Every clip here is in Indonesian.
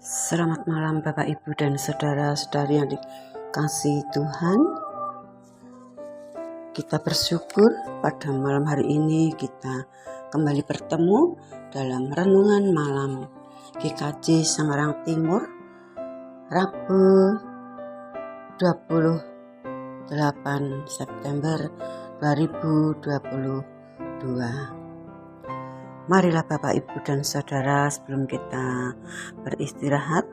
Selamat malam Bapak Ibu dan saudara-saudari yang dikasihi Tuhan. Kita bersyukur pada malam hari ini kita kembali bertemu dalam renungan malam GKJ Semarang Timur, Rabu 28 September 2022. Marilah Bapak Ibu dan Saudara, sebelum kita beristirahat,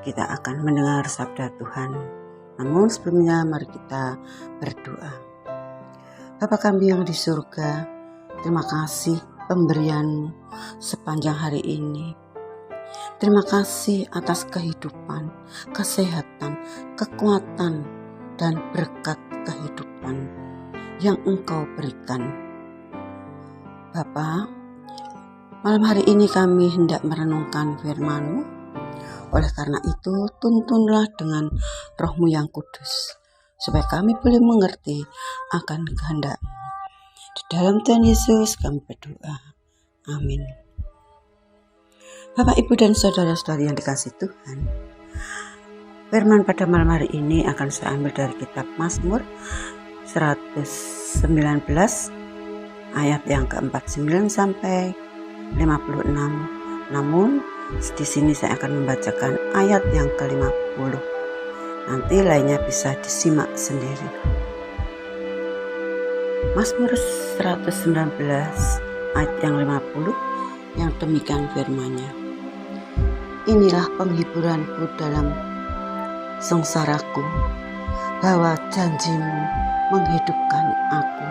kita akan mendengar sabda Tuhan. Namun sebelumnya mari kita berdoa. Bapa kami yang di surga, terima kasih pemberian-Mu sepanjang hari ini. Terima kasih atas kehidupan, kesehatan, kekuatan, dan berkat kehidupan yang Engkau berikan. Bapa, malam hari ini kami hendak merenungkan firman-Mu. Oleh karena itu, tuntunlah dengan Roh-Mu yang kudus, supaya kami boleh mengerti akan kehendak-Mu. Di dalam Tuhan Yesus kami berdoa. Amin. Bapak, Ibu, dan saudara-saudari yang dikasihi Tuhan, firman pada malam hari ini akan saya ambil dari kitab Mazmur 119 ayat yang ke-49 sampai 56. Namun di sini saya akan membacakan ayat yang ke-50. Nanti lainnya bisa disimak sendiri. Mazmur 119 ayat yang 50 yang demikian firman-Nya. Inilah penghiburanku dalam sengsaraku, bahwa janji-Mu menghidupkan aku.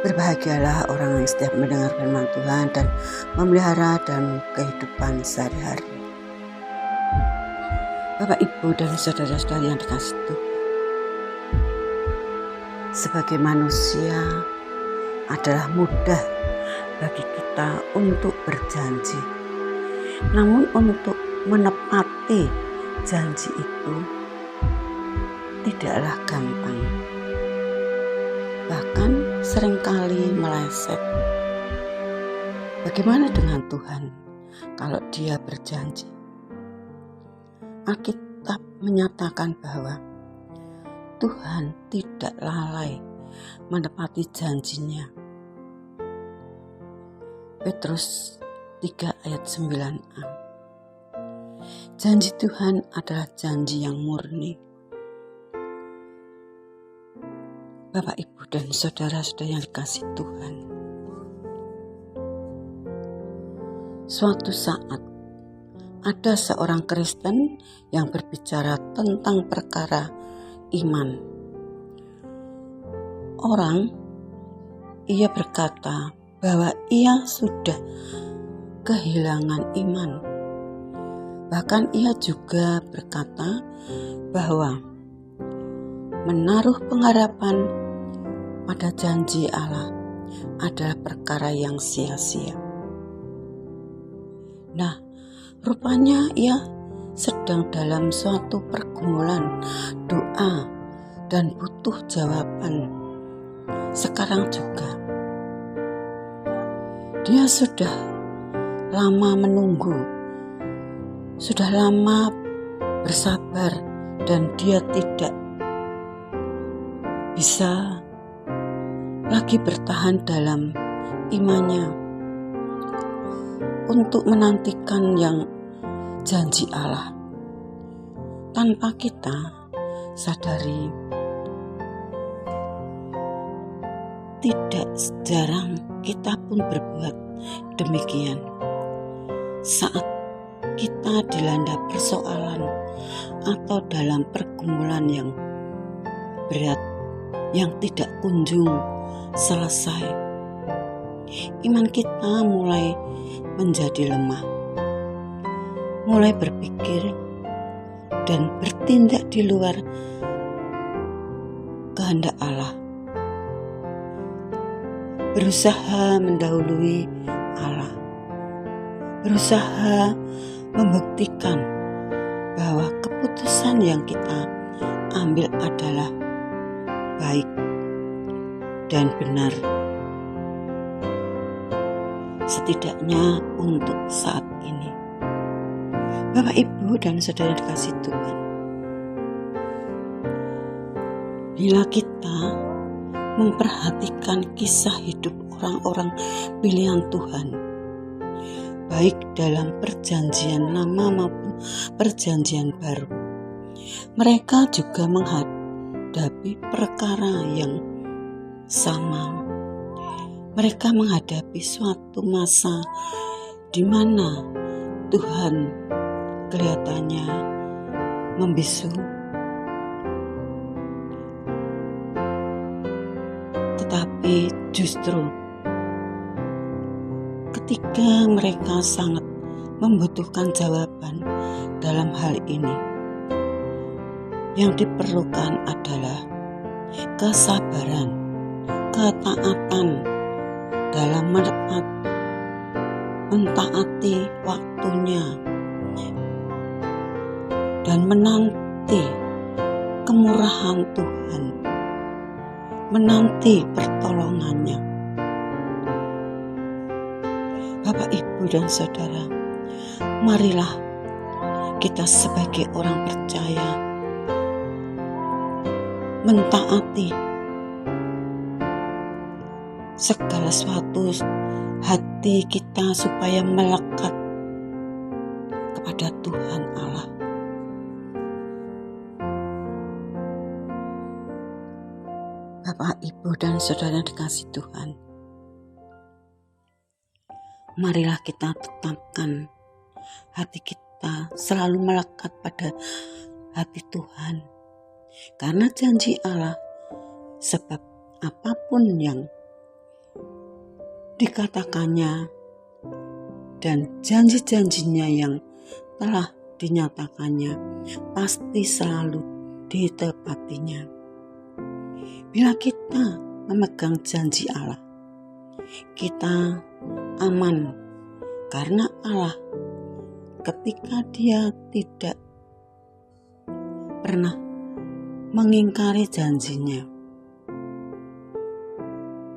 Berbahagialah orang yang setiap mendengar firman Tuhan dan memelihara dalam kehidupan sehari-hari. Bapak, Ibu, dan saudara-saudari yang dikasihi Tuhan, sebagai manusia adalah mudah bagi kita untuk berjanji. Namun untuk menepati janji itu tidaklah gampang. Bahkan seringkali meleset. Bagaimana dengan Tuhan kalau Dia berjanji? Alkitab menyatakan bahwa Tuhan tidak lalai menepati janjinya. Petrus 3 ayat 9a. Janji Tuhan adalah janji yang murni. Bapak, Ibu, dan saudara-saudara yang dikasihi Tuhan, suatu saat ada seorang Kristen yang berbicara tentang perkara iman. Ia berkata bahwa ia sudah kehilangan iman. Bahkan ia juga berkata bahwa menaruh pengharapan pada janji Allah adalah perkara yang sia-sia. Nah, rupanya ia sedang dalam suatu pergumulan doa dan butuh jawaban. Sekarang juga dia sudah lama menunggu, sudah lama bersabar, dan dia tidak bisa lagi bertahan dalam imannya untuk menantikan yang janji Allah. Tanpa kita sadari, tidak jarang kita pun berbuat demikian saat kita dilanda persoalan atau dalam pergumulan yang berat yang tidak kunjung selesai. Iman kita mulai menjadi lemah, mulai berpikir dan bertindak di luar kehendak Allah, berusaha mendahului Allah, berusaha membuktikan bahwa keputusan yang kita ambil adalah baik dan benar setidaknya untuk saat ini. Bapak, Ibu, dan saudara dikasih Tuhan, bila kita memperhatikan kisah hidup orang-orang pilihan Tuhan, baik dalam perjanjian lama maupun perjanjian baru, mereka juga menghadapi perkara yang sama. Mereka menghadapi suatu masa di mana Tuhan kelihatannya membisu, tetapi justru ketika mereka sangat membutuhkan jawaban dalam hal ini, yang diperlukan adalah kesabaran, ketaatan dalam mentaati waktunya dan menanti kemurahan Tuhan, menanti pertolongannya. Bapak, Ibu, dan saudara, marilah kita sebagai orang percaya mentaati segala sesuatu hati kita supaya melekat kepada Tuhan Allah. Bapak, Ibu, dan saudara dikasih Tuhan, marilah kita tetapkan hati kita selalu melekat pada hati Tuhan, karena janji Allah, sebab apapun yang dikatakannya dan janji-janjinya yang telah dinyatakannya pasti selalu ditepatinya. Bila kita memegang janji Allah, kita aman, karena Allah ketika Dia tidak pernah mengingkari janjinya.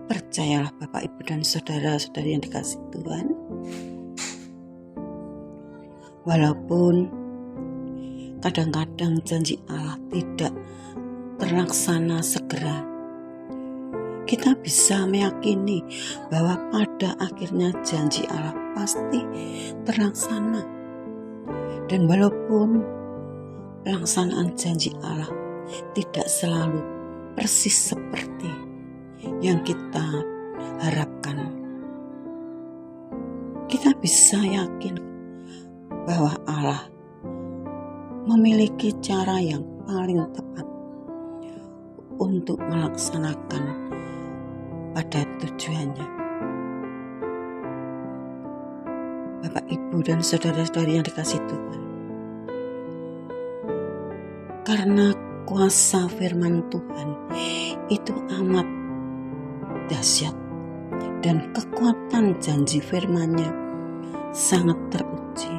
Percayalah Bapak, Ibu, dan saudara-saudari yang dikasih Tuhan, walaupun kadang-kadang janji Allah tidak terlaksana segera, kita bisa meyakini bahwa pada akhirnya janji Allah pasti terlaksana. Dan walaupun pelaksanaan janji Allah tidak selalu persis seperti yang kita harapkan, kita bisa yakin bahwa Allah memiliki cara yang paling tepat untuk melaksanakan pada tujuannya. Bapak, Ibu, dan saudara-saudari yang dikasih Tuhan, karena kuasa firman Tuhan itu amat dahsyat dan kekuatan janji firman-Nya sangat teruji.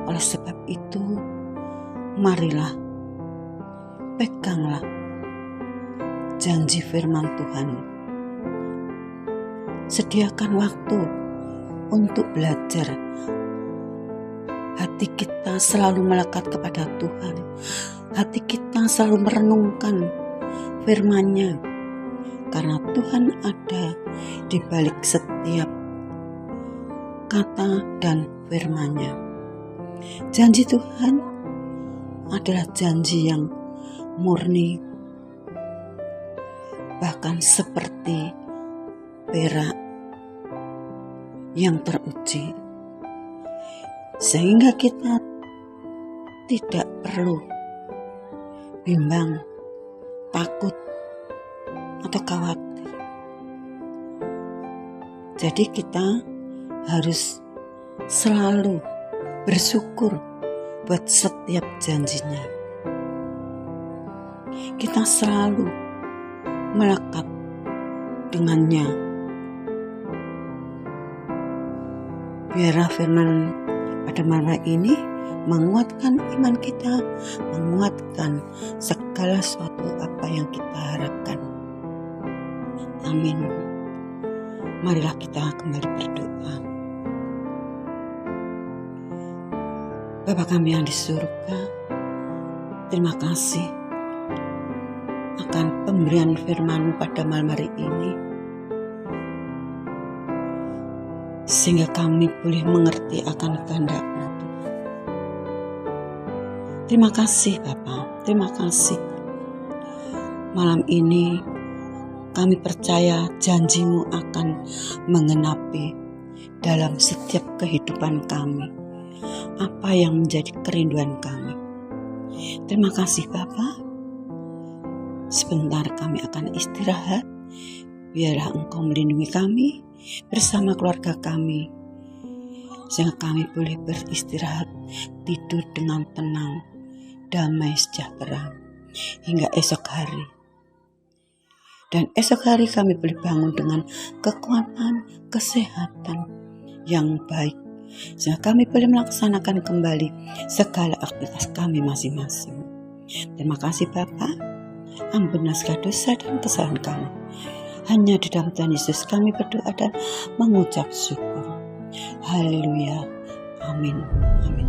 Oleh sebab itu, marilah peganglah janji firman Tuhan. Sediakan waktu untuk belajar. Hati kita selalu melekat kepada Tuhan. Hati kita selalu merenungkan firman-Nya, karena Tuhan ada di balik setiap kata dan firman-Nya. Janji Tuhan adalah janji yang murni, bahkan seperti perak yang teruji, sehingga kita tidak perlu bimbang, takut, atau khawatir. Jadi kita harus selalu bersyukur buat setiap janjinya. Kita selalu melekat dengannya. Biarlah firman pada malam ini menguatkan iman kita, menguatkan segala sesuatu apa yang kita harapkan. Amin. Marilah kita kembali berdoa. Bapa kami yang di surga, terima kasih akan pemberian firman-Mu pada malam hari ini, sehingga kami boleh mengerti akan kehendak-Mu. Terima kasih Bapa, terima kasih. Malam ini kami percaya janji-Mu akan mengenapi dalam setiap kehidupan kami apa yang menjadi kerinduan kami. Terima kasih Bapa. Sebentar kami akan istirahat. Biarlah Engkau melindungi kami bersama keluarga kami, sehingga kami boleh beristirahat, tidur dengan tenang, damai sejahtera hingga esok hari. Dan esok hari kami boleh bangun dengan kekuatan, kesehatan yang baik, sehingga kami boleh melaksanakan kembali segala aktivitas kami masing-masing. Terima kasih Bapa, ampunilah segala dosa dan kesalahan kami. Hanya di dalam Tuhan Yesus kami berdoa dan mengucap syukur. Haleluya. Amin. Amin.